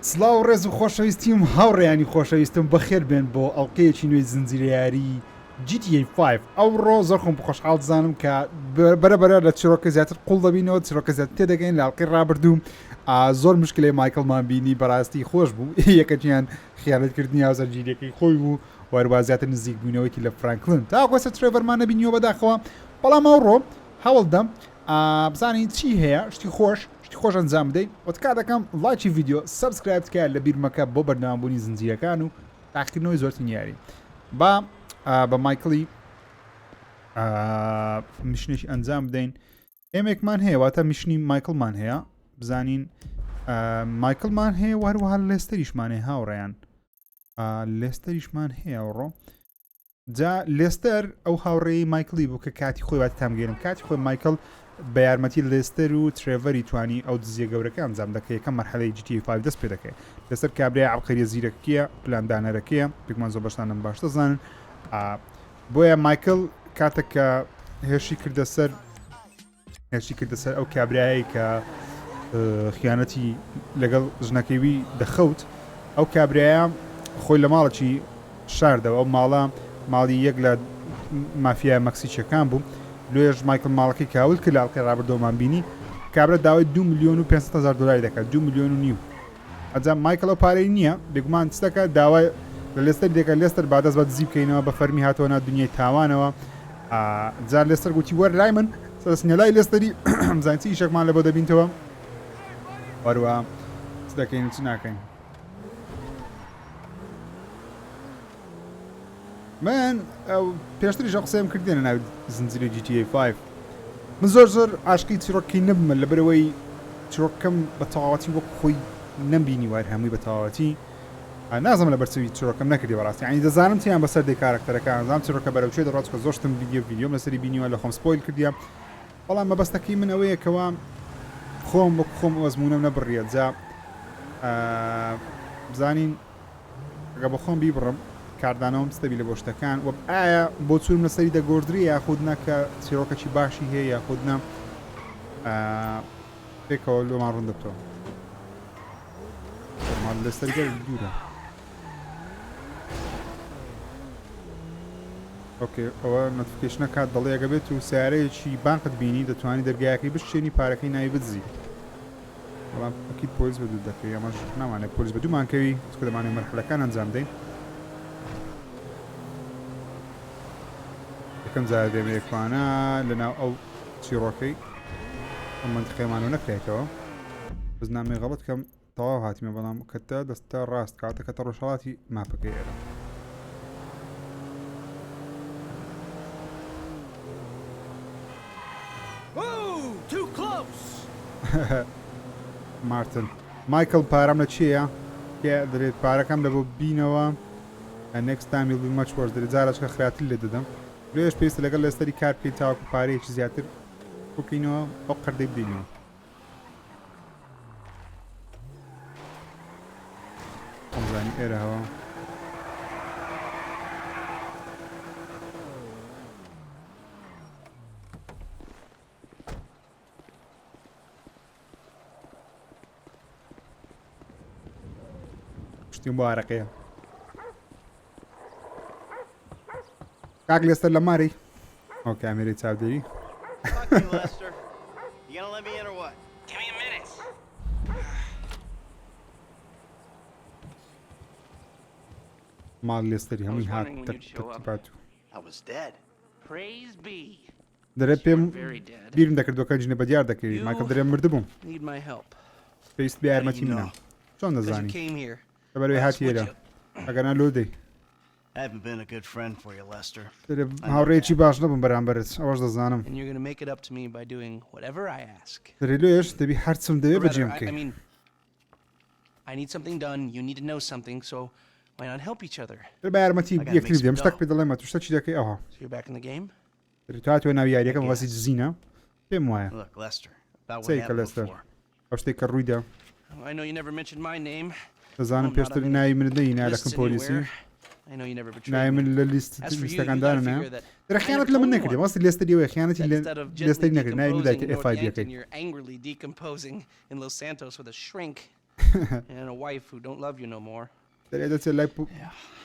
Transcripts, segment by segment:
سڵاو ڕێز و خۆشەویستیم هاوڕێیانی خۆشەویستم بەخێر بێن بۆ ئەڵلقەیەکی نوێی زنجیرە یاری GTA 5 ئەوڕۆ زۆر خۆم خۆشحاڵ دەزانم کە بەرەبەرە لە چیڕۆکە زیاتر قوڵ دەبینەوە چیڕۆکە زیاتر تێدەگەین لە ئەڵلقەی ڕابردوو زۆر مشکلەی مایکڵمان بینی بەڕاستی خۆش بوو یەکەچیان خیانەتکردنی زنجیرەکەی خۆی بوو وەروە زیاتر نزیک بوونەوەیکی لە فرانکلن تا کۆسە ترێڤەرمان نەبینیەوە بەداخەوە بەڵام ئەوڕۆ هەوڵدەم بزانین چی هەیە شتی خۆش ئەنجام بدەین وەتکا دەکەم لایکی ڤیدیۆ سەبسکرایب بکە لە بیر مەکە بۆ بەردەوامبوونی زنجیرەکان و تاقیکردنەوەی زۆرترین یاری بە مایکڵی میشنێکی ئەنجام بدەین ئێمێکمان هەیە واتە میشنی مایکڵمان هەیە بزانین مایکڵمان هەیە وهروەها لێستەریشمان هەیە هاوڕێیان لێستەریشمان هەیە ئەوڕۆ جا لێستەر ئەو هاوڕێی مایکڵی بوو کە کاتی خۆی وات تامگەێنم کاتی خۆی مایکڵ بە یارمەتی لێستەر و ترێڤەری توانی ئەو دزیە گەورەکە ئەنجام دەکە یەکەم مەرحەلەی GTA 5 دەست پێ دەکەێت لەسەر کابرای عەبقەریە زیرەکیە پلاندانەرەکەیە پێکمان زۆر بەشتانم باش دەزانن بۆیە مایکڵ کاتێک کە هێرشی کردە سەر ئەو کابرایی کە خیانەتی لەگەڵ ژنەکەوی دەخەوت ئەو کابرایە خۆی لە ماڵێکی شاردەوە ئەو ماڵە ماڵی یەک لە مافیای مەکسیکیەکان بوو لێژ مایکل ماڵەکەی کاول کرد لە ئەڵلقەی ڕابردۆمان بینی کابرا داوای 2 ملیۆن و 500,000 دلاری دەکات 2 ملیۆن و نیو ئەجا مایکل ئەو پارەی نییە بێگومان چ دەکات داوای لە لێستەر دەکات لێستەر بادەست بە دزی بکەینەوە بە فەرمی هاتەوە ناو دنیای تاوانەوە جار لێستەر گوتی وەر لای من سەرسنیەلای لێستەری بزانین چی ئیشێکمان لە بۆ دەبینتەوە وەروە چ دەکەین و چ ناکەین من پێشتری ژە قسەیم کردێنە ناوی زنجیرە GTA 5 من زۆر عاشقی چیڕۆکەکەی نەبمە لەبەرەوەی چیڕۆکەکەم بە تەواوەتی وەک خۆی نەمبینی وار هەمووی بە تەواوەتی نازم لە بەرچەوی چیڕۆکەم نەکردی بەڕاستی یعنی دەزانم تیان بەسەر دەی کارەکتەرەکان زانم چیڕۆکە بەرەوچێ دەڕات کە زۆرشتم ڤیدیۆم لەسەری بینیوە لە خۆم سپۆیل کردیە بەڵام مەبەستەکەی من ئەوەیە کەوا خۆم وەک خۆم ئەزمونەم نەبڕیە جا بزانین ئەگە بە خۆم بیبڕم کاردانەوەم ستەبی لە بۆ شتەکان و ئایا بۆ چوون لەسەری دەگۆردری یاخودنا کە چیرۆکەکی باشی هەیە یاخودنا پێکەوە لۆمان ڕوون دەبتەوە لەستەرگەر دوورە ئۆکێ ئەوە نۆتیفیکیشنە کات دەڵێ ئەگە بێت و سیارەیەکی بانقت بینی دەتوانانی دەرگایەکەی بشتێنی پارەکەی ناوی بدزی بەڵام ئەکید پۆلیس بە دوو دەکەوی ئەمەش نامانێت پۆلیس بە دوومانکەوی چکە دەمانێت مەرحەلەکان ئەنجام دەین یەکەم جار دێمەیەکوانە لەناو ئەو چیڕۆکەی ئەم منتیقەیەمانەوە نەکرێتەوە بەس نامێ غەڵەت کەم تەواو هاتیمە بەڵام کەتە دەستە ڕاست کاتە کەتە ڕۆژهەڵاتی ماپەکەی ئێرە مارتن مایکل پارەم لە چییە؟ دەرێت پارەکەم لە بۆ بینەوە next time you'll be much worse دەرێت جارەچکە خراتر لێ دەدەم لێش پێویستە لەگەڵ لەستەری کار بکەیت تاوەکو پارەیەکی زیاتر بکەینەوە ئەو قەردەی بدەینەوە ئەمزانی ئێرە هەوە شتیم بۆ ئارەقەیە کاک لێستەر لە ماری ئەو کامێرەی چاودێری ماڵ لێستەری هەمووی هات دەرێت پێم بیرم دەکردوەکە جنە بە دیار دەکەوی مایکڵ دەرێ مردبووم پێویست بە یارمەتی منە چۆن دەزانی لەبەرەوەی هاتی ئێرە ئەگەرنا لۆ دەی هاوڕێکی باش نەبووم بەرامبەرت ئەوەش دەزانم دەرێ لێش دەبی هەرچم دەوێت بەجێم بکەیت بە یارمەتی یەکتری دێم شتێک پێ دەڵێمە تو شتە چی دەکەی ئەوە هاتووە ناو یاریەکەم وەسی زیینە پێم وایە چیکە لەستەر ئەو شتێک کە ڕوویدا دەزانم پێشتر ناوی من نەی نالەکەم پۆلیسی ناوی من لە لیستەکاندانە نایە دەرە خیانەت لە من نەکردی وەستی لێستەریەوەی خیانەتی لێستەری نەکرد ناوی من دایکە F5 یەکەی and a wife who don't love you no more. دەرێ دەچێت لای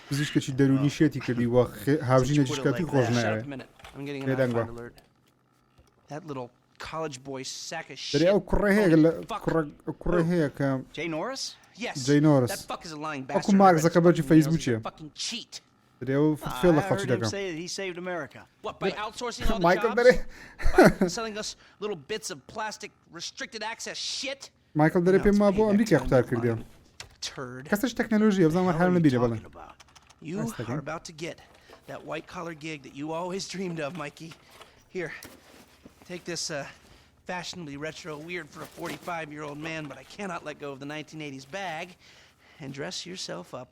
پزیشکێکی دەرونی شێتی کردی وە هاوژینێکی شکاتی خۆش نایەوێت. I'm getting an iPhone alert. That little college boy sack of shit. دەرێ ئەو کوڕە هەیە کە Jay Norris? Yes. Jay Norris. That fuck is a lying ئەوکو bastard. مارک زەکەبەرجی فەیسبووکیە. Fucking cheat. دەرێ ئەو فێڵ لە I خەڵکی heard him دەکەم. say that he saved America. What, by outsourcing all the Michael jobs? دەرێ By selling us little bits of plastic restricted access shit? مایکل دەرێ پێم ما بۆ ئەمریکا قوتار کردیەوە. Turd. کەسەش تەکنەلۆژیە بزانم What هەر are you نەبیرە بەڵێ. talking about? You are about to get that white collar gig that you always dreamed of, Mikey. Here, take this fashionably retro weird for a 45-year-old man, but I cannot let go of the 1980s bag, and dress yourself up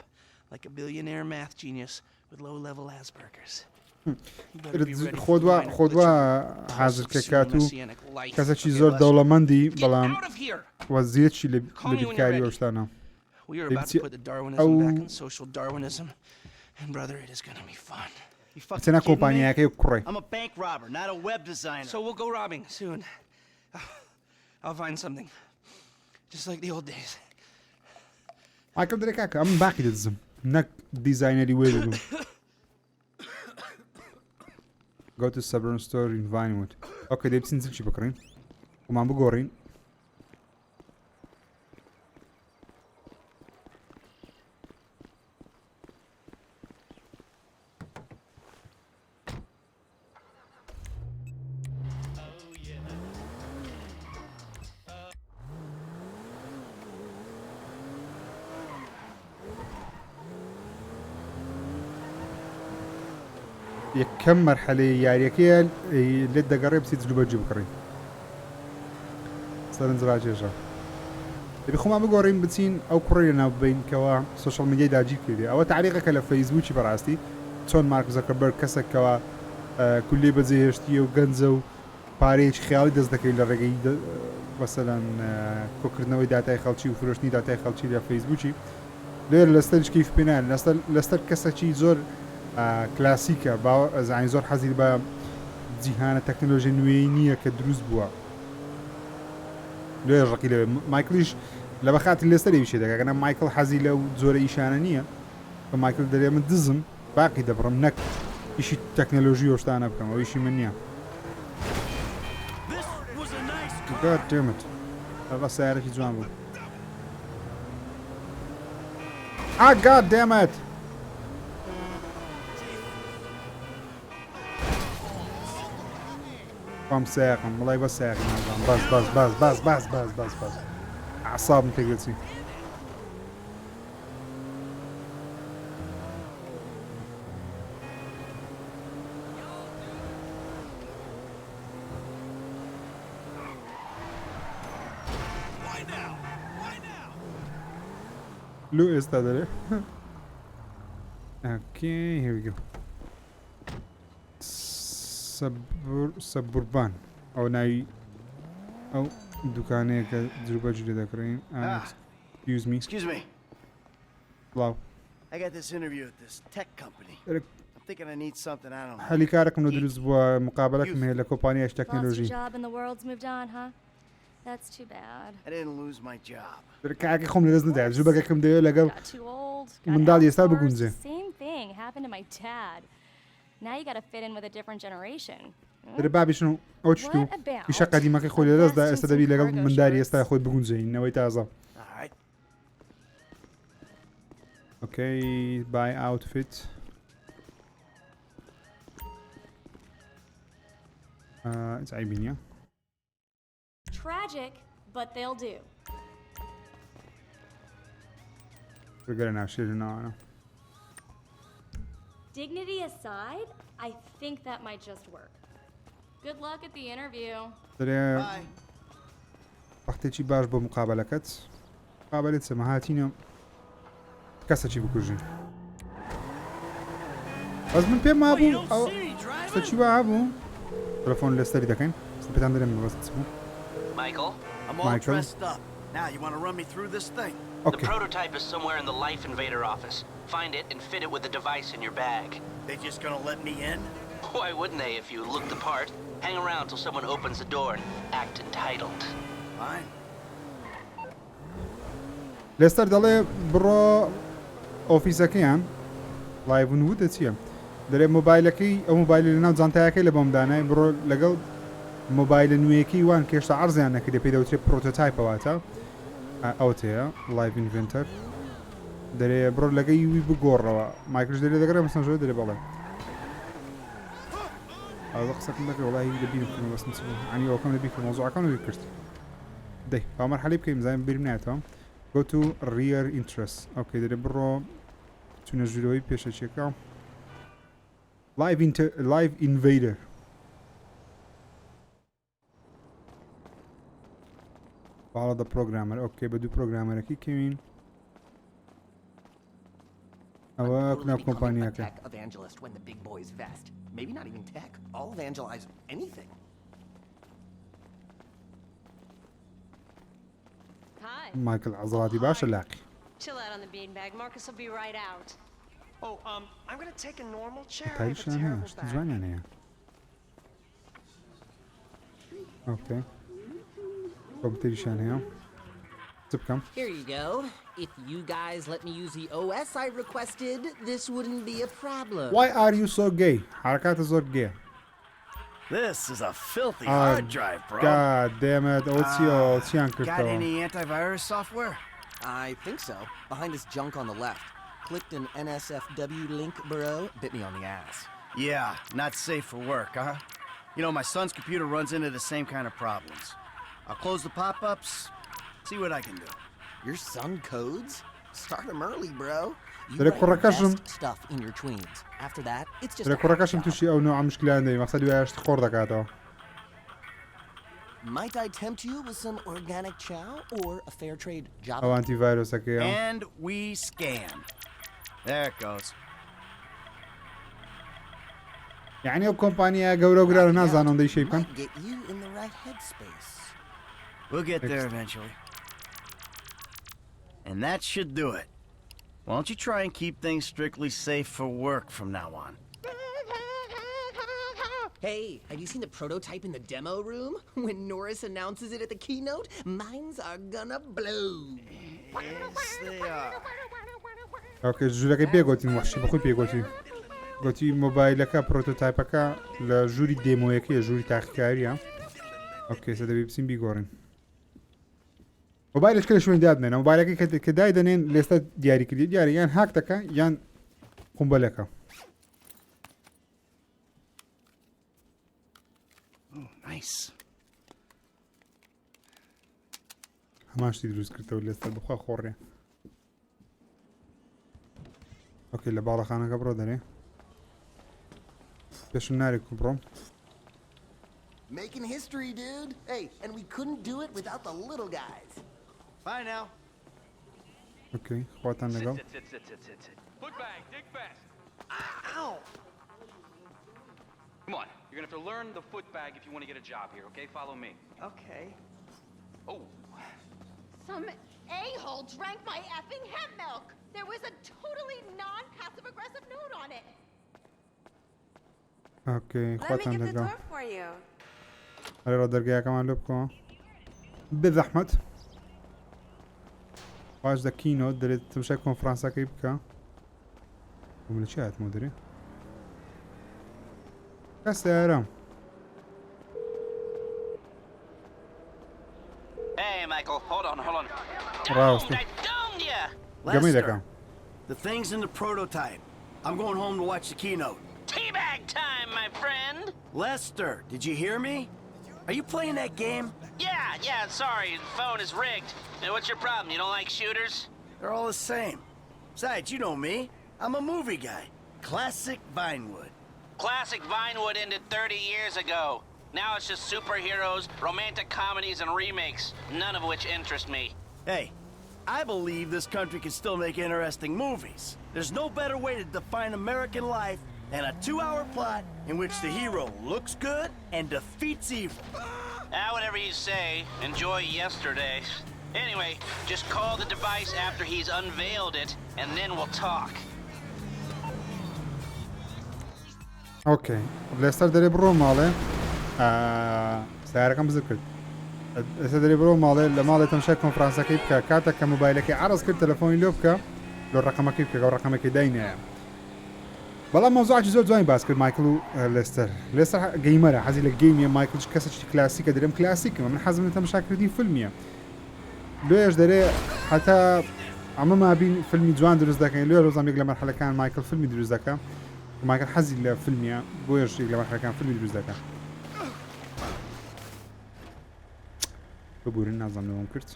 like a billionaire math genius with low-level Asperger's. خۆدوا حازرکە کات و کەسێکی زۆر دەوڵەمەندی بەڵام وەزیەتشی لە بیرکاری ئەو شتانە. We are about to put the Darwinism back in social Darwinism, and brother, it is gonna be fun. You fucking چەنە kidding me? کۆمپانیاکەی کوڕی. I'm a bank robber, not a web designer. So we'll go robbing soon. I'll find something, just like the old days. مایکل دەرێ کاکە ئەم باقی دەدزم نەک دیزاینەری وێ دەدوم. Go to Suburban Store in Vinewood. Okay, دەی بچین زلچی بکڕین. ومان بگۆڕین. یەکەم مەرحەلەی یاریەکەیە لێت دەگەڕێ بچیت جلوبەرجی بکڕین. سەرنج ڕاکێشە. دەبی خۆمان بگۆڕین بچین ئەو کوڕی لە ناو ببین کەەوە سۆشەڵ میدیای داگیر کردی. ئەوە تاریخەکە لە فەیسبووکی بەڕاستی چۆن مارک زەکەربەرگ کەسێکەوە کولێ بەجێهێشتیە و گەنجە و پارەیەکی خەیاڵی دەست دەکەوێت لە ڕێگەی مەسەلەن کۆکردنەوەی داتای خەڵکی و فرۆشتنی داتای خەڵکی لە فەیسبووکی لێر لەستەرش کەیف پێنان لەستەر کەسێکی زۆر کلاسیکە زانی زۆر حەزیر بە جیهانە تەکنۆلۆژی نوێی نییە کە دروست بووە لێ ڕقی لەوێ مایکلیش لە بەخاتی لێستەری وشێ دەکەنە مایکل حەزی لەو جۆرە ئیشانە نییە بە مایکل دەرێ من دزم باقی دەبڕم نەک ئیشی تەکنەلۆژی ئۆشتانە بکەم ئەو ئیشی من نییە God damn it ئەوە سیارێکی جوان بوو God damn it قام ساقم والله بس ساقم بس أعصابني تقلتي لو استدري Okay, here we go. سبوربان او ناوی او دوکانەیە کە جلوبەرجی لێ دەکڕین. Excuse me. Hello. I got this interview at this tech company. I'm thinking I need something, I don't know. حەلی کارێکم لە دروست بووە مقابلەکم هەیە لە کۆمپانیایەکی Lost your تەکنۆلۆژی. job and the world's moved on, huh? That's too bad. I didn't lose my job. کاکە خۆم لە دەست نەدایە جلوبەرگەکەم دەوێت لەگەڵ Got too old. منداڵی ئێستا بگونجێ. Same thing happened to my dad. Now you gotta fit in with a different generation. دەرێ بابیشن ئەو چتو ئیشە قەدیمەکەی خۆی لە دەستدا ئێستا دەبی لەگەڵ منداری ئێستا خۆی بگونجێنەوەی تازە. Alright. Okay, buy outfit. It's عیبی نییە. Tragic, but they'll do. بگەرە ناوشێر ناوانە. Dignity aside, I think that might just work. Good luck at the interview. دەرێ Bye. وەختێکی باش بۆ مقابلەکەت مقابلێت سەمە هاتینە کەسێکی بکوژین. بەس من پێم مابوو ئەو شتێکی وا هەبوو تەلەفۆن لەستەری دەکەین پێتان دەرێن بەست بوو. Michael? I'm all Michael? dressed up. Now you want to run me through this thing? The prototype is somewhere in the Life Invader office. Find it and fit it with the device in your bag. They just gonna let me in? Why wouldn't they if you look the part? Hang around till someone opens the door and act entitled. Fine. لێستەر دەڵێ بڕۆ ئۆفیسەکەیان لایڤن وتە چییە دەرێ مۆبایلەکەی ئەو مۆبایلی لەناو جانتایەکەی لە بۆم دانای بڕۆ لەگەڵ مۆبایلە نوێیەکەی وان کێشتا عەرزیان نەکردێ پێی دەوترێت پرۆتۆتایپەوەتە ئەو تەیە لایڤ ئینڤنتەر دەرێ بڕۆ لەگەی وی بگۆڕەوە مایکرش دەرێ دەگەڕێ مەسەنجۆ دەرێ بەڵێ ئەوە قسەکەم دەکەی وەڵاهی لەبیرم کردم بەس نچبوو عنی ئەوەکەم لەبیر مۆزوعەکەم لەبیر کرد دەی با مەرحەلەی بکەین زانیم بیرم نایەتەوە go to rear interest ئۆکەی دەرێ بڕۆ چونە ژوورەوەی پێشەچیەکە live invader follow the programmer اوكي بدو programmerەکەی کەوین ئەوە کناو کۆمپانیاکە Maybe not even tech. I'll evangelize anything. Hi. مايكل عضلاتي باشا لاقي. Chill out on the beanbag. Marcus will be right out. Oh, I'm gonna take a normal chair. I have a تعيش أنا terrible back. زمان أنا. أوكي. كمبيوتر شان هي. تبكم. Here you go. If you guys let me use the OS I requested, this wouldn't be a problem. Why are you so gay? حركات زور gay. This is a filthy hard drive, bro. God damn it. Got any antivirus software? I think so. Behind this junk on the left. Clicked an NSFW link, bro. Bit me on the ass. Yeah, not safe for work, huh? You know, my son's computer runs into the same kind of problems. I'll close the pop-ups, see what I can do. Your son codes? Start him early, bro. You Direkt write the korrakaszem. best stuff in your tweens. After that, it's just لە a hack کوڕەکەشم job. تووشی ئەو نوع مشکلان دەی مەقسەدی وایشت خۆر دەکاتەوە. Might I tempt you with some organic chow or a fair trade job? ئەو ئەنتیڤایرۆسەکەیە. And we scan. There it goes. یعنی ئەو کۆمپانیا گەورە گرانە نازانم دەی شەی بکەن. Might get you in the right headspace. We'll get there eventually. And that should do it. Why don't you try and keep things strictly safe for work from now on? Hey, have you seen the prototype in the demo room? When Norris announces it at the keynote, minds are gonna blow. Yes, they are. ئۆکێ ژوورەکەی پێگوتین وەحشی بەخۆی پێگوتی. گوتی مۆبایلەکە پرۆتۆتایپەکە لە ژووری دێمۆیەکەیە ژووری تاقیکاریە. ئۆکێ سە دەبێ بچین بیگۆڕین. مۆبایلش کە لە شوێنی دادنێنە مۆبایلەکەی کە دای دەنێن لێستا دیاریکردی دیارە یان هاک دەکە یان قومبەلەکە. Nice. هەمان شتی دروست کردەوە لێستا بخوا خۆڕێ. ئۆکێ لە باڵەخانەکە بڕۆ دەرێ. پێشم نارێک بڕۆم. Making history, dude. Hey, and we couldn't do it without the little guys. Bye now. ئۆکێ خواتان لەگەڵ. Foot bag, dig fast. Ow! Come on, you're gonna have to learn the foot bag if you want to get a job here, okay? Follow me. Okay. Oh, Some a-hole drank my effing hemp milk. There was a totally non-passive-aggressive note on it. ئۆکێ Let me خواتان get the لەگەڵ. door for you. ئەرێ دەرگایەکەمان لێ بکەوە. بێزەحمەت. باش دەکەینەوە دەرێت تمشای کۆنفرانسەکەی بکە. لە چی هاتمەوە دەرێ؟ کەس یارم. Hey, Michael, hold on. ڕاوەستە. Domed ya! گەمەی Lester, دەکەم. the thing's in the prototype. I'm going home to watch the keynote. Teabag time, my friend! Lester, did you hear me? Are you playing that game? Yeah, sorry, the phone is rigged. Now, what's your problem? You don't like shooters? They're all the same. Besides, you know me. I'm a movie guy. Classic Vinewood. Classic Vinewood ended 30 years ago. Now it's just superheroes, romantic comedies, and remakes, none of which interest me. Hey, I believe this country can still make interesting movies. There's no better way to define American life than a 2-hour plot in which the hero looks good and defeats evil. Whatever you say, enjoy yesterday. Anyway, just call the device after he's unveiled it, and then we'll talk. ئۆکێ لێستەر دەرێ بڕۆ ماڵێ سیارەکەم بزر کرد ئێستا دەرێ بڕۆ ماڵێ لە ماڵێ تەماشای کۆنفرانسەکەی بکە کاتە کە مۆبایلەکەی عەرض کرد تەلەفۆنی لێ بکە لۆ ڕقەمەکەی بکە ئەو ڕقەمەکەی داینایە بەڵام مۆزوعی زۆر جوانی باس کرد مایکل و لێستەر گەیمەرە حەزی لە گەیمیە مایکلش کەسێکی کلاسیکە دەرێم کلاسیکمە من حەزم لە تەماشاکردنی فیلمیە لێش دەرێ حتا ئەمە مابین فیلمی جوان دروست دەکەین لێ ڕۆزانێک لە مەرحەلەکان مایکل فیلمی دروست دەکە مایکل حەزی لە فیلمیە بۆیەش لە مەرحەلەکان فیلمی دروست دەکە ببورن نازانم لەوەم کرد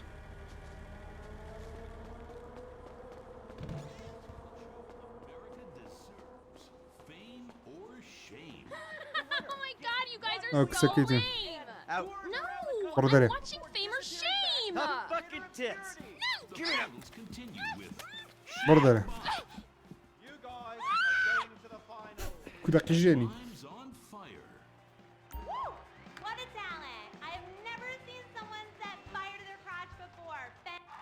Oh, کسەکەی تێ Out. بڕۆ دەرێ watching fame or shame! Fucking tits. Give me بڕۆ دەرێ کودەقی ژێنی What a talent! I have never seen someone set fire to their crotch before.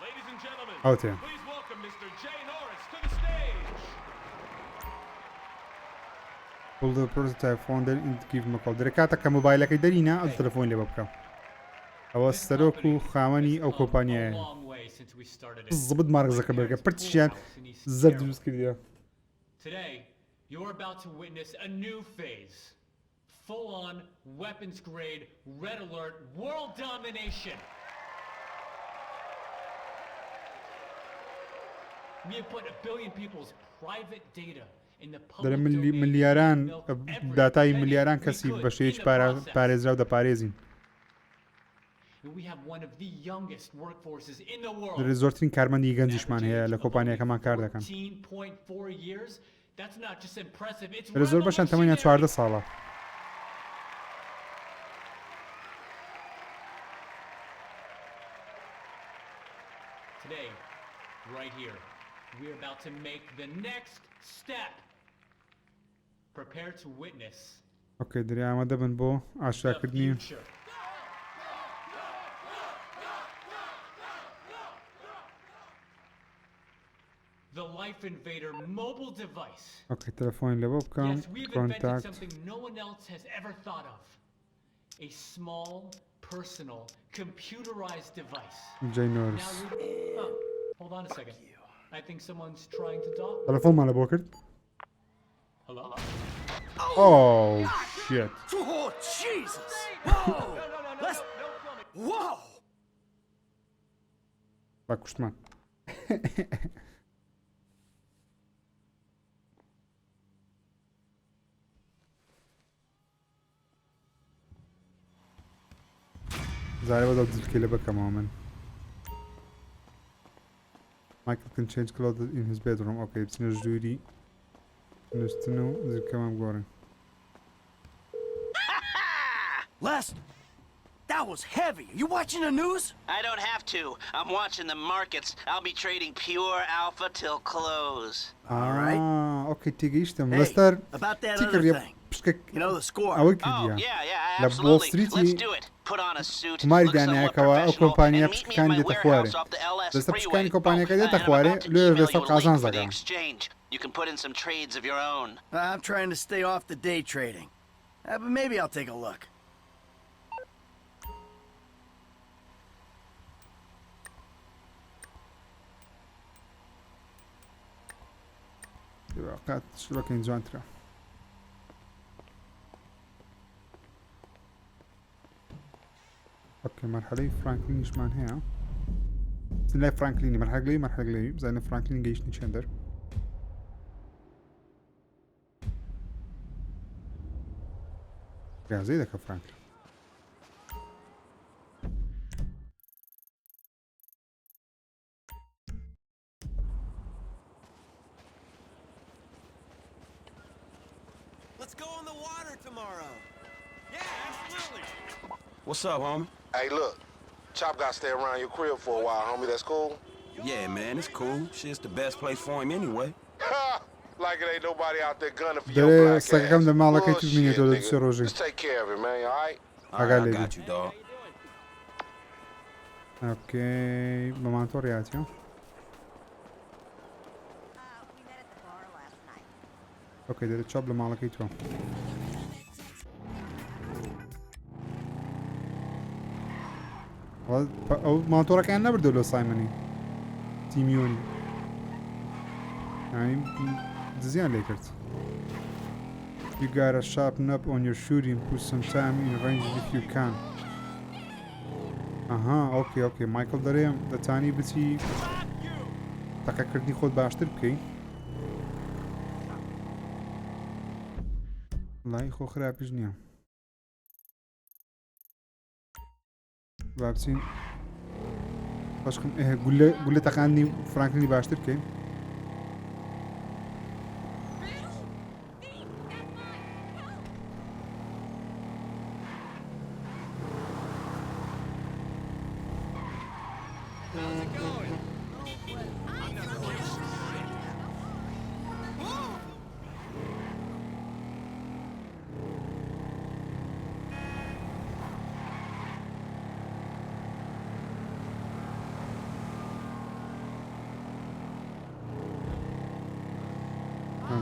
Ladies and gentlemen, ئەو تێ please welcome Mr. Jay Norris to the stage. pull the prototype founder and give مەکەڵ دەرێ کاتە کە مۆبایلەکەی دەرینە ئەو تەلەفۆن لێ بکە ئەوە سەرۆک و خاوەنی ئەو کۆمپانیایە زبط مارکزەکە بەرگە پرتیان زەر دروست کردیە Today, you're about to witness a new phase. Full-on, weapons-grade, red alert, world domination. We have put 1 billion people's private data in the دەرێ public domain. ملیاران Every داتای benefit ملیاران we کەسی could بە شێوەیەکی in the process. پارێزرا و دەپارێزین We have one of the youngest workforces in the world. دەرێ زۆرترین کارمەندی گەنجیشمان هەیە لە کۆمپانیەکەمان کار دەکەن 14.4 years. That's not just impressive, it's دەرێ زۆر بەشان تەمەنیان 14 ساڵە Today, right here, we're about to make the next step. Prepare to witness ئۆکەی دەرێ ئامادە بن بۆ the ئاشکراکردنی future. The Life Invader mobile device. ئۆکەی تەلەفۆنی لەبۆ بکەم Yes, we've invented کۆنتاکت something no one else has ever thought of. A small, personal, computerized device. جەی Now نۆرس you... Oh, hold on a second. I think someone's trying to talk. تەلەفۆنمان لەبۆ کرد Hello? Oh shit Oh, Jesus! Whoa! Let's... Whoa! با کوشتمان زارێ بەدە دڵکەی لە بەکەمەوە من Michael can change clothes in his bedroom. Okay, بچنە ژووری نووستن و زیرکەمام گۆڕن Les, that was heavy. You watching the news? I don't have to. I'm watching the markets. I'll be trading pure alpha till close. اوكي تيجيشتم لستر About that تيكر other يا thing. بشكك You know the score. اوي Oh, كديا yeah, La Wall absolutely. Street Let's do it. Put on a suit, ماري look دانەیە somewhat کەەوە ئەو professional, کۆمپانیا and meet me in پشکانی my دێتە warehouse خوارێ off the LS دەستە freeway. پشکانی کۆمپانیەکە Oh, دێتە and I'm خوارێ about to لێ email دەستە you a link قازان for the زەکەم exchange. You can put in some trades of your own. I'm trying to stay off the day trading. But maybe I'll take a look. واقعات شبكة جوانترا اوكي مرحلة فرانكلين يشمان هي لا فرانكليني مرحلة قليل زين فرانكلين جيشني شندر يا زي ذاك فرانكلين Let's go on the water tomorrow. Yeah, absolutely. What's up, homie? Hey, look. Chop got to stay around your crib for a while, homie. That's cool? Yeah, man, it's cool. Shit's the best place for him anyway. Like it ain't nobody out there gunning for Dere your black sakam ass. da malaka Bullshit, tu minute nigga. do roji. Just take care of it, man, all right? All right, I got you, dog. اوكي بمانتوريات يا اوكي دير تشوب لمالك يتو ئەو ماتۆڕەکان نەبردە لۆ سایمەنی تیمیۆنی دزیان لێ کرد. You gotta sharpen up on your shooting, put some time in range if you can. اوکی مایکل دەرێم دەتانی بچی تەقەکردنی خۆت باشتر بکەی. لای خۆ خراپیش نییە. با بچین باشکم گولە تەقاندی فرانکلینی باشتر بکەین.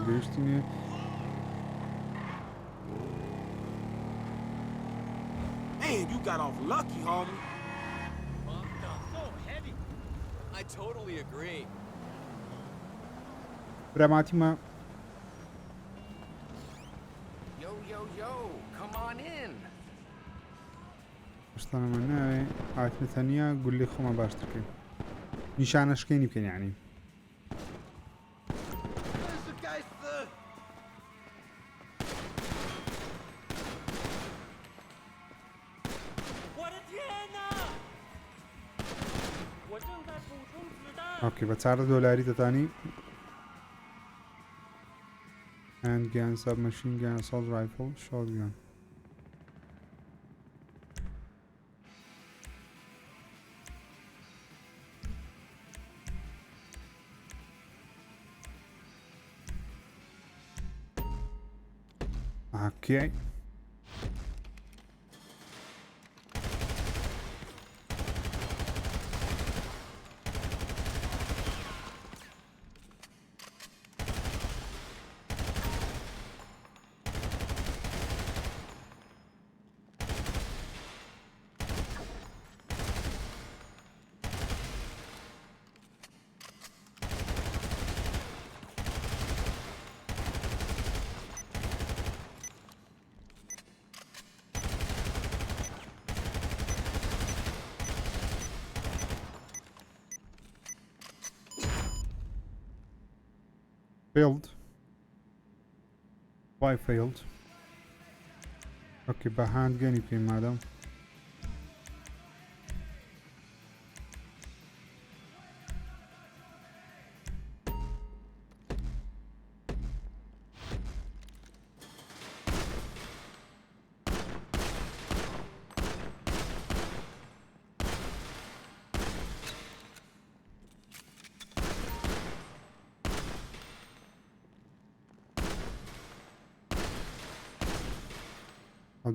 گەیشتینێ Man, you got off lucky, homie. So heavy. I totally agree. براماتیمە Yo, come on in. شتانەمە ناوێ هاتنە تەنیا گولەی خۆمە باشتر بکەین. نیشانەشکێنی بکەین یعنی. اوکی بە $4 دەتانی handgun, submachine gun, assault rifle, shotgun. Okay. Failed. Why failed? Okay, behind anything, madam.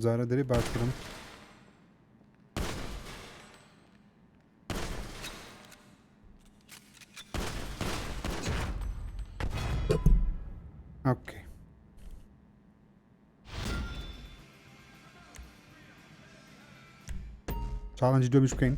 زارە دەرێ باشکردم. اوکی. چالنجی دومیش بکەین.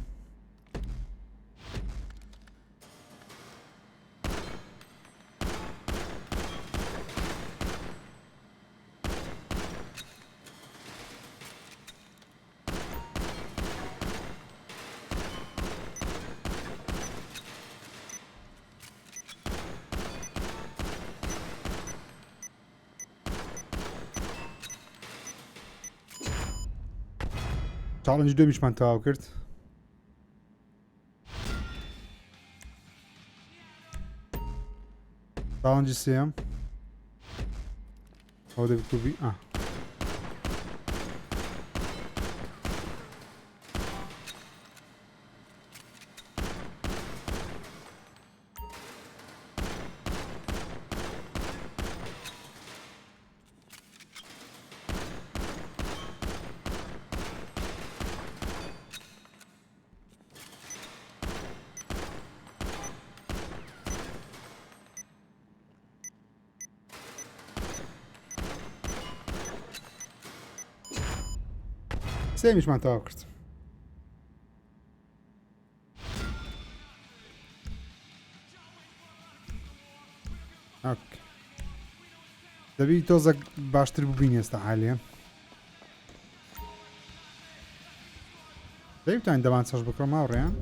چالنجی دومیشمان تەواو کرد. چالنجی سێم ئەو دەبکوبی سێمیشمان تەواو کرد. اوكي دەبی تۆزە باشتر ببین ئێستا حالیە دەیبتوانین دەمان چەش بکڕم هاوڕێیان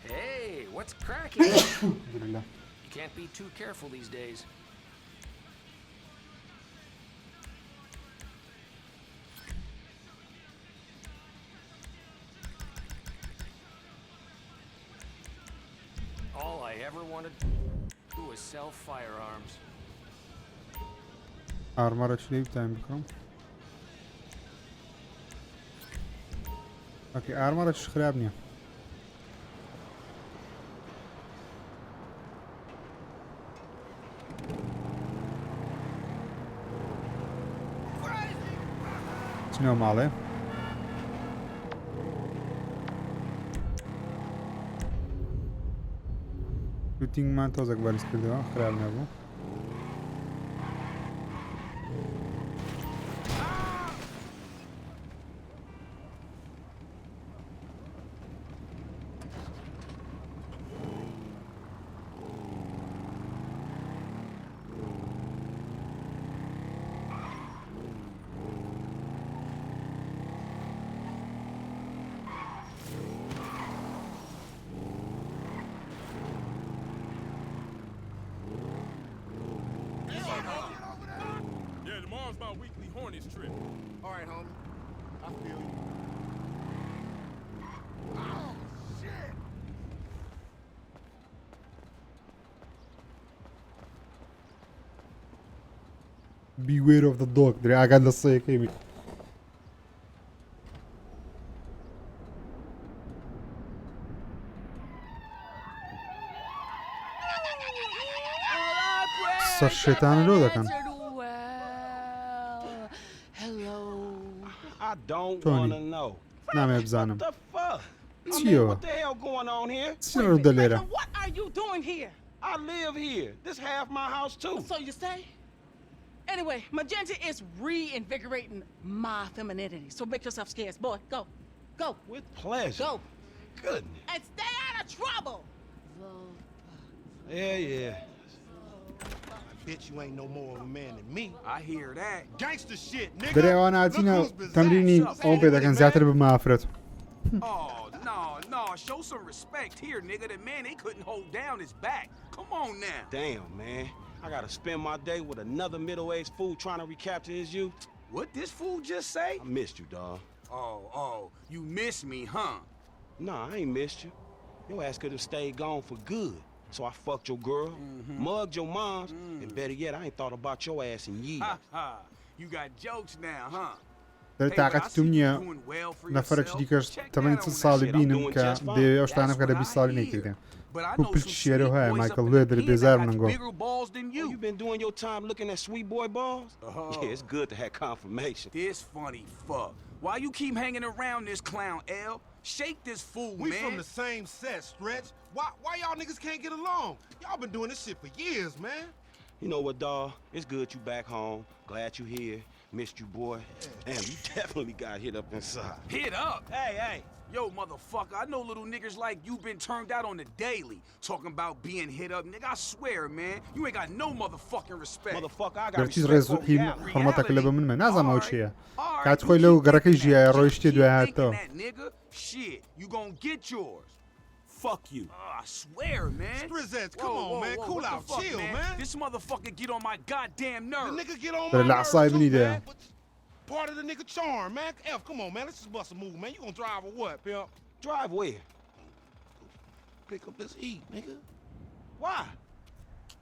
Hey, what's cracking? You can't be too careful these days. All I ever wanted to do was sell firearms. ئارمارە چ دەیبتوانین بکڕم اوكي ئارمارە چ خراپ نییە چنەوە ماڵێ شوتینگمان تۆزێک بەرز کردەوە خراپ نەبوو My weekly Hornets trip. All right, homie. I feel you. Oh, shit! Beware of the dog درێ ئاگاد لە سەیەکەی بی سەر شێتانە لۆ دەکەن I don't want to know. نامێ بزانم The fuck? چیەوە What the hell going on here? چی ڕوودە لێرە What are you doing here? I live here. This half my house too. So you say? Anyway, Magenta is reinvigorating my femininity. So make yourself scarce, boy. Go. Go. With pleasure. Go. Goodness. And stay out of trouble. Yeah. Bitch, you ain't no more of a man than me. I hear that. Gangster shit, nigga. درێ ئەوانە هاتینە تەمرینی ئەوم پێ دەکەن زیاتر بە مافرەت Oh, no. Show some respect here, nigga. The man, they couldn't hold down his back. Come on now. Damn, man. I gotta spend my day with another middle-aged fool trying to recapture his youth. What this fool just say? I missed you, dawg. Oh, you miss me, huh? Nah, I ain't missed you. Your ass could have stayed gone for good. So I fucked your girl, mugged your moms, and better yet, I ain't thought about your ass in years. You got jokes now, huh? دەری تااقەتی توم نییە نەفرەکی دیکەش تەمەنی چەند ساڵی بینم کە دەوێ ئەو شتانە بکە لە 20 ساڵی نەیکردێن و پلکی شێرە هەیە مایکل لێ دەری بێزار منگۆ You been doing your time looking at sweet boy balls? Yeah, it's good to have confirmation. This funny fuck. Why you keep hanging around this clown, L? Shake this fool, We man. from the same set, Stretch. Why y'all niggas can't get along? Y'all been doing this shit for years, man. You know what, dawg? It's good you back home. Glad you here. Missed you, boy. Damn, you definitely got hit up inside. Hit up? Hey. Yo, motherfucker, I know little niggas like you been turned out on the daily. Talking about being hit up, nigga, I swear, man. You ain't got no motherfucking respect. Motherfucker, I got دەرچیز respect for ڕێزوقی reality. حڕمەتەکە لە بە منمە نازانمەوە چییە کات خۆی لەو گەڕەکەی ژیایە ڕۆیشتێ دوای هاتەوە Shit, you gon' get yours. Fuck you. I swear, man. Strizets, come on, man. Cool out. Chill, man. This motherfucker get on my goddamn The nerves. nigga get on دەرە my لە عسای nerves too, بنی man. دەیە Part of the nigga charm, man. F, come on, man. Let's just bust a move, man. You gonna drive or what, pimp? Drive where? Pick up this heat, nigga. Why?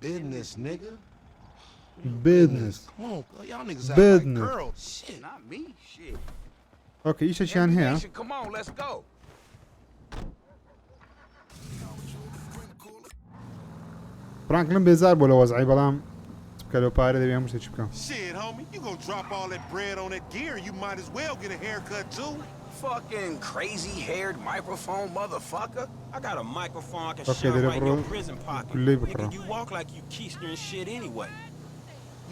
Business, nigga. business Come on, y'all niggas act like business girls. Shit, not me. Shit. اوكي ئیشێکیان هەیە Come on, let's go. فرانکلن بێزار بۆ لە وەزعی بەڵام بکە لەو پارە دەبێ هەموو شتێکی بکەم Shit, homie. You gonna drop all that bread on that gear, you might as well get a haircut too. Fucking crazy-haired microphone motherfucker. I got a microphone I can Okay, shove they're right in your bro- prison pocket. Leave it, Nigga, bro. you walk like you keister and shit anyway.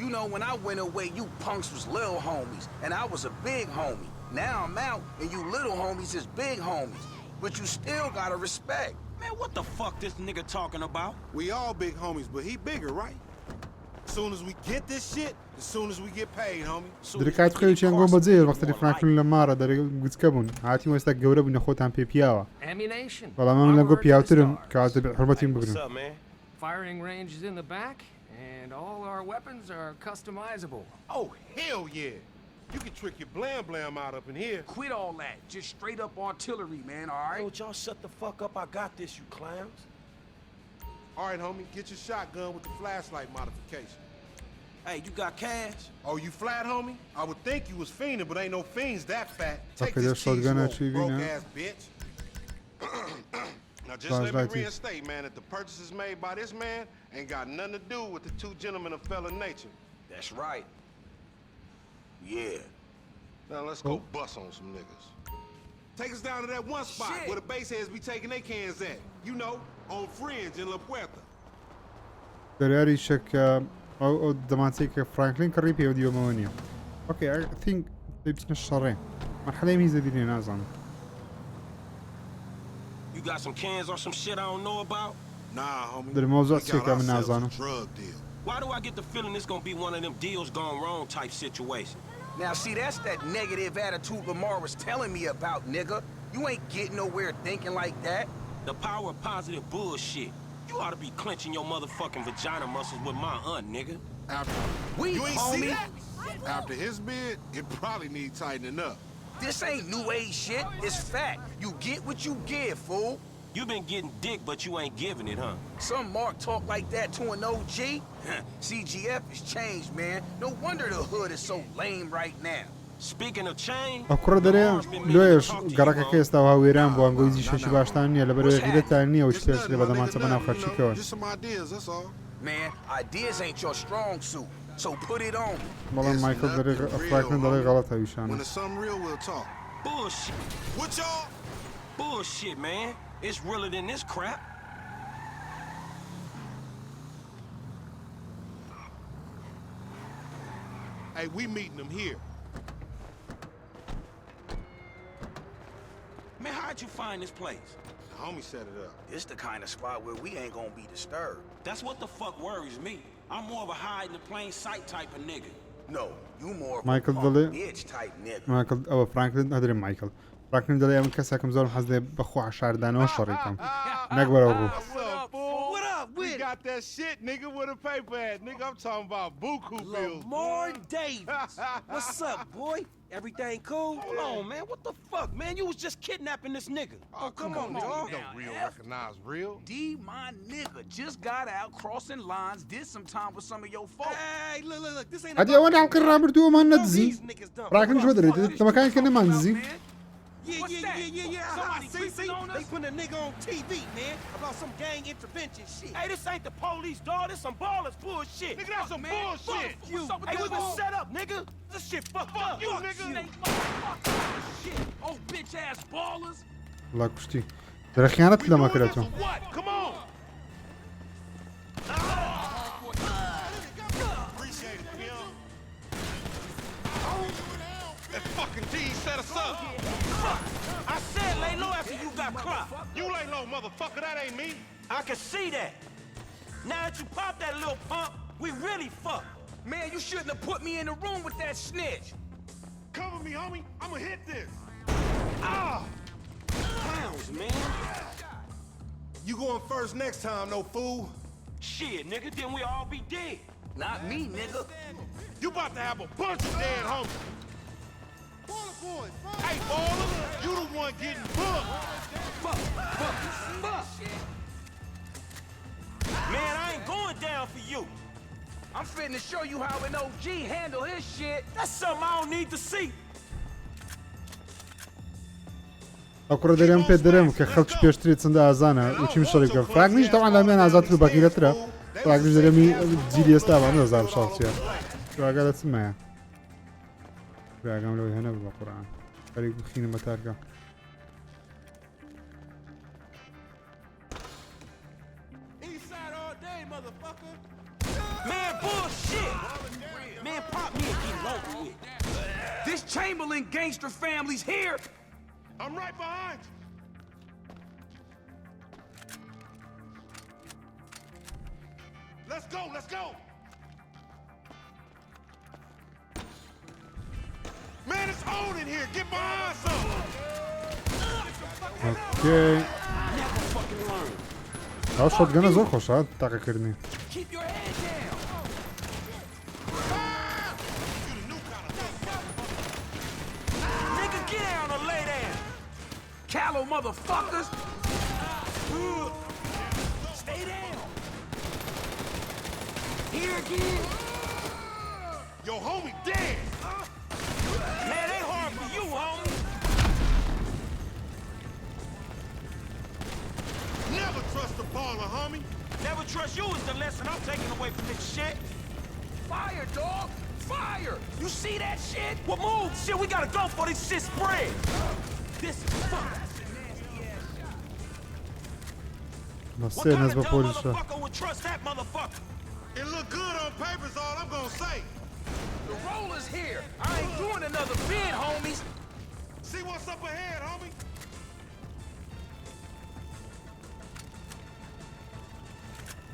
You know, when I went away, you punks was little homies, and I was a big homie. Now I'm out, and you little homies is big homies. but you still gotta respect. Man, what the fuck this nigga talking about? We all big homies, but he bigger, right? As soon as we get this shit, as soon as we get paid, homie. درکات خۆیان گۆ بەجێ وەختەی فرانکلین لە مارە دەرگوچکە بوون هاتی وەستا گەورە بوون خۆتان پێ پیاوە بەڵام من لەگۆ پیاوترم کاتە حرمەتیم بگرن. Firing range is in the back, and all our weapons are customizable. Oh, hell yeah. You can trick your blam blam out up in here. Quit all that. Just straight up artillery, man, all right? Yo, y'all shut the fuck up. I got this, you clowns. All right, homie, get your shotgun with the flashlight modification. Hey, you got cash? Oh, you flat, homie? I would think you was fiending, but ain't no fiends that fat. Take Okay, this there's cheese shotgun smoke, TV now. broke-ass bitch. Now just let me reinstate, man, that the purchases made by this man ain't got nothing to do with the two gentlemen of fella nature. That's right. Yeah. Now let's go bust on some niggas. Take us down to that one spot where the baseheads be taking their cans at. You know, on Fringe in La Puerta. دەریاری شەکە ئەو دەمانچەی کە فرانکلین کڕی پێوە دیوەمەوە نییە. Okay, I think بچنە شەڕێ. مەرحەلەی میزە بینێ نازانم. You got some cans or some shit I don't know about? Nah, homie. دەرمەوزە چێکە من نازانم. Why do I get the feeling it's gonna be one of them deals gone wrong type situation? Now, see, that's that negative attitude Lamar was telling me about, nigga. You ain't getting nowhere thinking like that. The power of positive bullshit. You ought to be clenching your motherfucking vagina muscles with my aunt, nigga. You ain't see that? After his bid, it probably needs tightening up. This ain't new age shit. It's fact. You get what you give, fool. You been getting dick, but you ain't giving it, huh? Some mark talk like that to an OG? CGF has changed, man. No wonder the hood is so lame right now. Speaking of change, ئەوکڕە دەرێ لۆیش گەڕەکەکە ئێستا هاوێران بۆ ئەنگۆیزی شەشی باشتان نییە لەبەرەوەی غیرەتان نییە و شتێک لێ بەدەمانچە بەناو خەرچیکەوە. Man, ideas ain't your strong suit, so put it on. بەڵام مایکل دەرێ فرانکلین دەڵێ غەڵەتە ویشانە. When it's something real, we'll talk. Bullshit. What y'all? Bullshit, man. It's realer than this crap. Hey, we meeting them here. Man, how'd you find this place? The homie set it up. This the kind of spot where we ain't gonna be disturbed. That's what the fuck worries me. I'm more of a hide in the plain sight type of nigga. No, you more of Michael a Dale. bitch type nigga. Michael ئەوە فرانکلین ئەدرێ مایکل. فرانکلین دەڵێ ئەم کەسێکم زۆرم حەز دێ بەخوا عشاردانەوە شەڕێکم. نەک بەرەو ڕوو. What up, we got that shit, nigga, with a paper at. Nigga, I'm talking about buku bills. Lamar Davis. What's up, boy? Everything cool? Hold on, man. What the fuck, man? You was just kidnapping this nigga. Oh, come on, dog. You don't real recognize real. D, my nigga, just got out crossing lines, did some time with some of your folks. Hey, look, this ain't هەدی ئەوە ناڵکە ڕابردووەمان نەدزی. فرانکلین شۆ دەرێت دەمەکانێکە نەماندزی. Yeah. Somebody see? They put a nigga on TV, man, about some gang intervention shit. Hey, this ain't the police, dog. This some ballers bullshit. Nigga, that's some bullshit. Hey, we been set up, nigga. This shit fucked up. You, nigga. Shit. Oh, bitch ass ballers. لا کوشتی. دەرە خیانەت لەمە کردێتەوە. What? Come on. Appreciate it, pimp. That fucking D set us up. I said lay low after you got clocked. You lay low, motherfucker. That ain't me. I can see that. Now that you popped that little pump, we really fucked. Man, you shouldn't have put me in the room with that snitch. Cover me, homie. I'ma hit this. Ah! Clowns, man. You going first next time, no fool. Shit, nigga, then we all be dead. Not me, nigga. You about to have a bunch of dead homies. Hey, baller, you the one getting booked. Fuck. Man, I ain't going down for you. I'm finna to show you how an OG handle his shit. That's something I don't need to see. ئەوکڕە دەرێم پێ دەرێم کە خەڵکی پێشتری چەندە ئازانە وچیم شەڕێکە فرانکلیش دەوان لەمێن ئازاتر و بەقیرەترە فرانکلیش دەرێمی جیری ئێستاوان نەزانم شاڵچیە شواگە دەچمەیە براگەم لەوەی هەنە بە قورئان خەریک بخینە بەتارگە Man, bullshit! Man, pop me and get over with. This Chamberlain gangster family's here. I'm right behind you. Let's go, let's go! Man, it's on in here! Get behind some! اوکی ئەو شۆتگەنە زۆر خۆشە تاقەکردنی Keep your head down. Nigga, get down or lay down. Callow motherfuckers. Stay down. Here again. Yo, homie dead! Man, they hard for you, homie. Never trust a baller, homie! Never trust you is the lesson I'm taking away from this shit. Fire, dog! Fire! You see that shit? Well, move! Shit, we gotta go for this shit spread! This is fire! No What sé, kind nas of dumb vapores já. motherfucker would trust that motherfucker? It look good on paper is all I'm gonna say. The roller's here! I ain't doing another bid, homies! See what's up ahead, homie?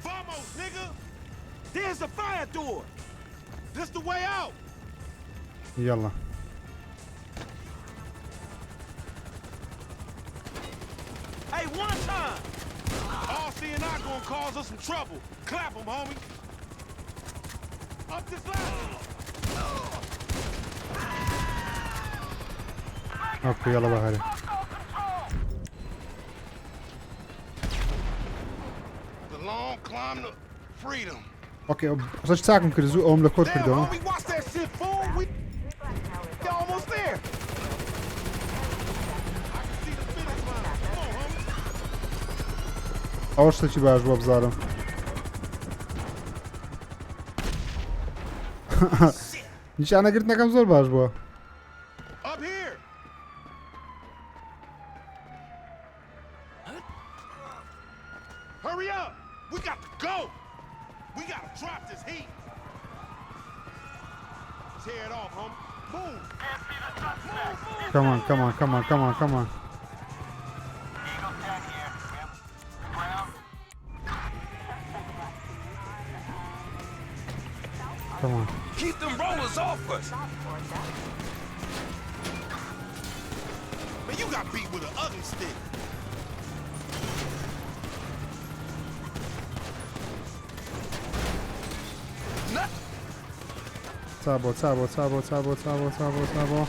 Vamos, nigga! There's the fire door! This the way out! يلا Hey, one time! RC and I gonna cause us some trouble. Clap them, homie. Up this ladder. اوكي يلا بهاري The long climb to freedom. اوكي عشان تاعكم كرزو اوم لكور Damn, كردو homie, watch that shit, fool. We almost there. I can see the finish line. Come on, homie. ئەوە شتێکی باش بۆ بزانم نیشانەگرتنەکەم زۆر باش بووە Up here. Hurry up. We got to go. We gotta drop this heat. Tear it off, homie. Move. come on come on come on come on come on come on Keep them rollers off us! Man, you got beat with an ugly stick. Sabo, sabo, sabo, sabo, sabo, sabo, sabo.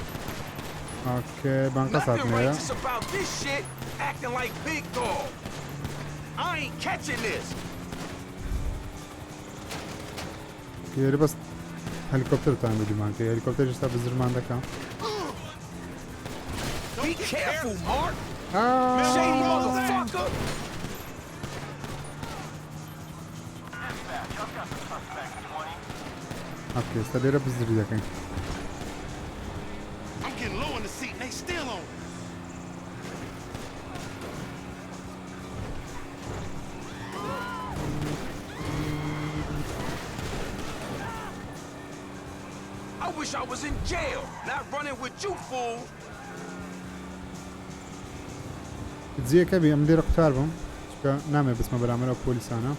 Okay, banka Nothing satmaya. righteous about this shit, acting like big dog. I ain't catching this. Yeri bas helikopter tamir edeyim banka. Helikopter işte bir zırmanda kal. Be careful, Mark. Ah. Shady motherfucker. Okay, stadera bizdiri yakın. I'm getting low in the seat and they still on. I wish I was in jail, not running with you fools. زیکه بیم دیر قطار بم. چون نامه بس مبرامر او پلیسانه.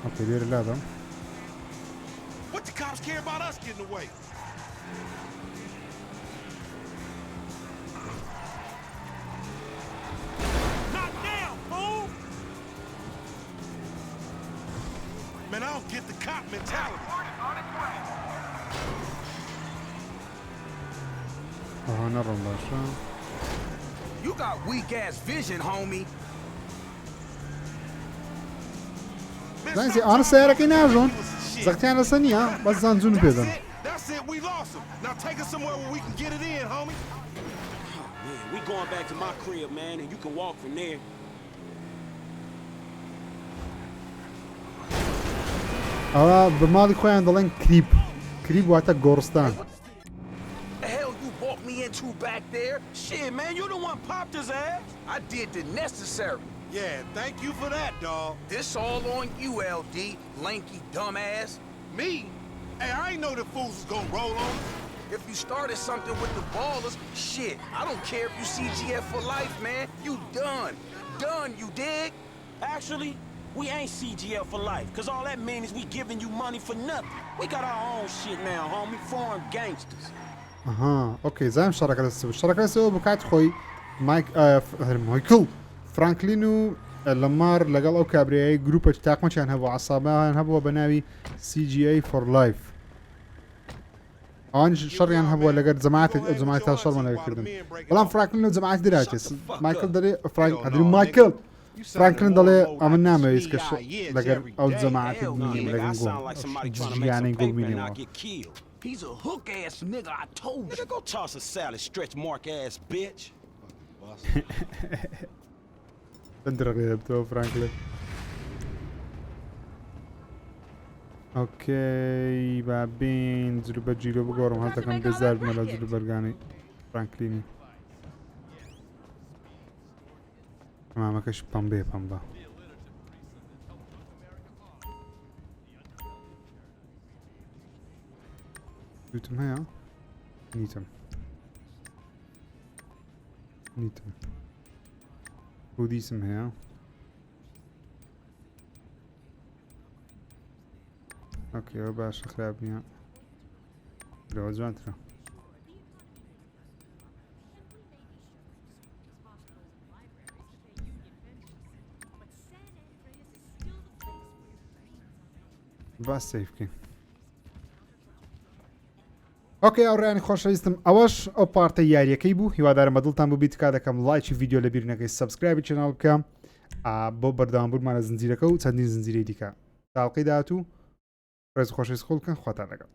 Okay, دیر لادم. What the cops care about us getting away? Not down, fool. Man, I don't get the cop mentality. Aha, نرم باشه. You got weak ass vision, homie. زنی آن سیاره کی نجون. زختیان رسانی ها. بس زنجون پیدم. That's it, we lost him. Now take us somewhere where we can get it in, homie. Man, we going back to my crib, man, and you can walk from there. به مالی خویان دلن کریب. کریب وقتا گورستان. The hell you brought me into back there? Shit, man, you the one popped his ass. I did the necessary. Yeah, thank you for that, dawg. This all on you, LD, lanky dumbass. Me? Hey, I ain't know the fools was gonna roll on us. If you started something with the ballers, shit, I don't care if you CGF for life, man. You done. Done, you dig? Actually, We ain't CGL for life, cause all that means is we giving you money for nothing. We got our own shit now, homie. Foreign gangsters. ئەها ئۆکەی زانم شەڕەکە دەستەوە شەڕەکە دەستەوە بکات خۆی مایکل فرانکلین و لەمار لەگەڵ ئەو کابرایەی گروپە تاقمەچیان هەبوو عەسابەیان هەبووە بە ناوی CGA for life ئەوان شەڕیان هەبووە لەگەر جەماعەت تا شەڕمان لەگەکردن بەڵام فرانکلین و جەماعەتی دراکێت مایکل دەڵێ مایکل فرانکلین دەڵێ ئەمن نامەوێت کە لەگەر ئەو جەماعەتی بمینێم لەگەن گۆڵ گوڵبینێمەوە He's a hook ass nigga, I told you. Nigga, go toss a salad, stretch mark ass bitch. Tendré to Franklin. اوكي بابين زلوبة جيلو بقورم حتى كان بزار ملا زلوبة برقاني فرانكليني ما كش بامبي بامبا يوتم هيا نيتم ودي اسم هيا اوكي باش خرابني لو زوانترا باس سيفكي اوكي ئەوڕێیانی خۆشەویستم ئەوەش ئەو پارتە یاریەکەی بوو هیوادارم بەدڵتان بوو بیت کا دەکەم لایکی ڤیدیۆ لە بیر نەکەی سەبسکرایبی چێناڵ بکەم بۆ بەردەوامبوورمانە زنجیرەکە و چەندین زنجیرەی دیکە تاڵقەی داهاتوو ڕێز خۆشەویست خۆڵکەن خواتان لەگەڵ